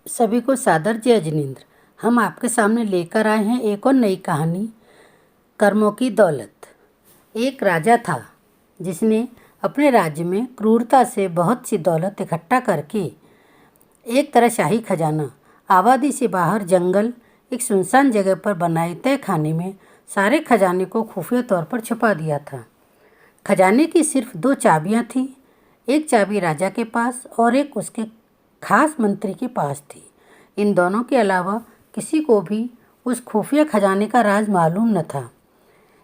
सभी को सादर जय जिनेंद्र। हम आपके सामने लेकर आए हैं एक और नई कहानी, कर्मों की दौलत। एक राजा था जिसने अपने राज्य में क्रूरता से बहुत सी दौलत इकट्ठा करके एक तरह शाही खजाना आबादी से बाहर जंगल एक सुनसान जगह पर बनाए तय खाने में सारे खजाने को खुफिया तौर पर छुपा दिया था। खजाने की सिर्फ 2 चाबियां थी। एक चाबी राजा के पास और एक उसके खास मंत्री के पास थी। इन दोनों के अलावा किसी को भी उस खुफिया खजाने का राज मालूम न था।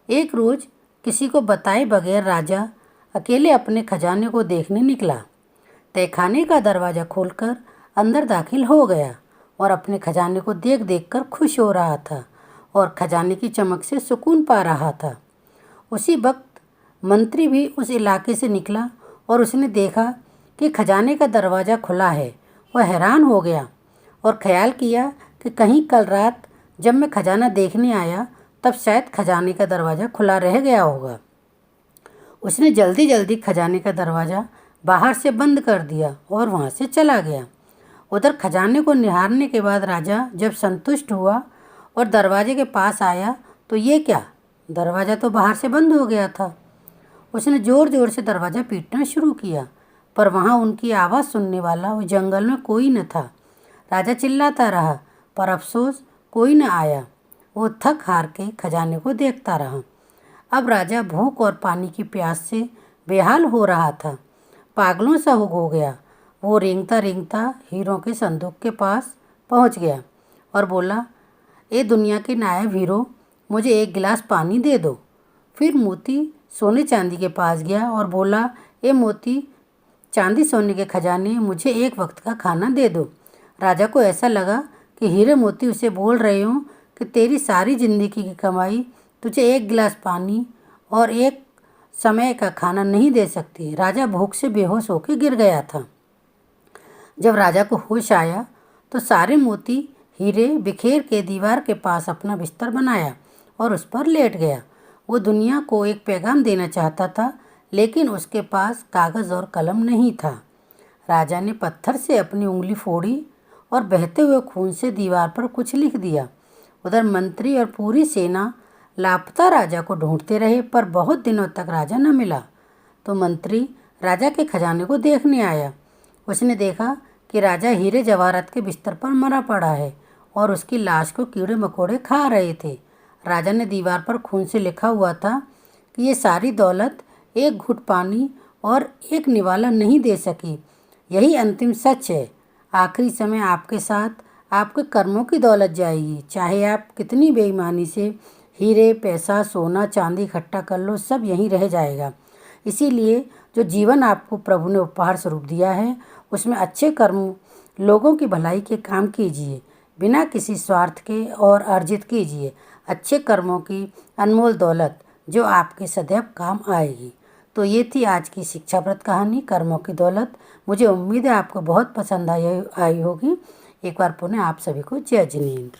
एक रोज़ किसी को बताए बगैर राजा अकेले अपने खजाने को देखने निकला। तहखाने का दरवाज़ा खोलकर अंदर दाखिल हो गया और अपने खजाने को देख देख कर खुश हो रहा था और खजाने की चमक से सुकून पा रहा था। उसी वक्त मंत्री भी उस इलाके से निकला और उसने देखा कि खजाने का दरवाज़ा खुला है। वह हैरान हो गया और ख्याल किया कि कहीं कल रात जब मैं खजाना देखने आया तब शायद खजाने का दरवाज़ा खुला रह गया होगा। उसने जल्दी जल्दी खजाने का दरवाज़ा बाहर से बंद कर दिया और वहाँ से चला गया। उधर खजाने को निहारने के बाद राजा जब संतुष्ट हुआ और दरवाजे के पास आया तो ये क्या, दरवाज़ा तो बाहर से बंद हो गया था। उसने ज़ोर ज़ोर से दरवाज़ा पीटना शुरू किया, पर वहाँ उनकी आवाज़ सुनने वाला उस जंगल में कोई न था। राजा चिल्लाता रहा, पर अफसोस कोई न आया। वो थक हार के खजाने को देखता रहा। अब राजा भूख और पानी की प्यास से बेहाल हो रहा था। पागलों सा हो गया। वो रेंगता रेंगता हीरों के संदूक के पास पहुंच गया और बोला, ए दुनिया के नायब हीरो, मुझे एक गिलास पानी दे दो। फिर मोती सोने चांदी के पास गया और बोला, ए मोती चांदी सोने के खजाने, मुझे एक वक्त का खाना दे दो। राजा को ऐसा लगा कि हीरे मोती उसे बोल रहे हों कि तेरी सारी ज़िंदगी की कमाई तुझे एक गिलास पानी और एक समय का खाना नहीं दे सकती। राजा भूख से बेहोश होकर गिर गया था। जब राजा को होश आया तो सारे मोती हीरे बिखेर के दीवार के पास अपना बिस्तर बनाया और उस पर लेट गया। वो दुनिया को एक पैगाम देना चाहता था, लेकिन उसके पास कागज़ और कलम नहीं था। राजा ने पत्थर से अपनी उंगली फोड़ी और बहते हुए खून से दीवार पर कुछ लिख दिया। उधर मंत्री और पूरी सेना लापता राजा को ढूंढते रहे, पर बहुत दिनों तक राजा न मिला। तो मंत्री राजा के खजाने को देखने आया। उसने देखा कि राजा हीरे जवाहरात के बिस्तर पर मरा पड़ा है और उसकी लाश को कीड़े मकोड़े खा रहे थे। राजा ने दीवार पर खून से लिखा हुआ था कि ये सारी दौलत एक घूंट पानी और एक निवाला नहीं दे सकी। यही अंतिम सच है। आखिरी समय आपके साथ आपके कर्मों की दौलत जाएगी। चाहे आप कितनी बेईमानी से हीरे, पैसा, सोना, चांदी इकट्ठा कर लो, सब यहीं रह जाएगा। इसीलिए जो जीवन आपको प्रभु ने उपहार स्वरूप दिया है, उसमें अच्छे कर्म, लोगों की भलाई के काम कीजिए, बिना किसी स्वार्थ के, और अर्जित कीजिए अच्छे कर्मों की अनमोल दौलत जो आपके सदैव काम आएगी। तो ये थी आज की शिक्षाप्रद कहानी, कर्मों की दौलत। मुझे उम्मीद है आपको बहुत पसंद आई होगी। एक बार पुनः आप सभी को जय जिनेंद्र।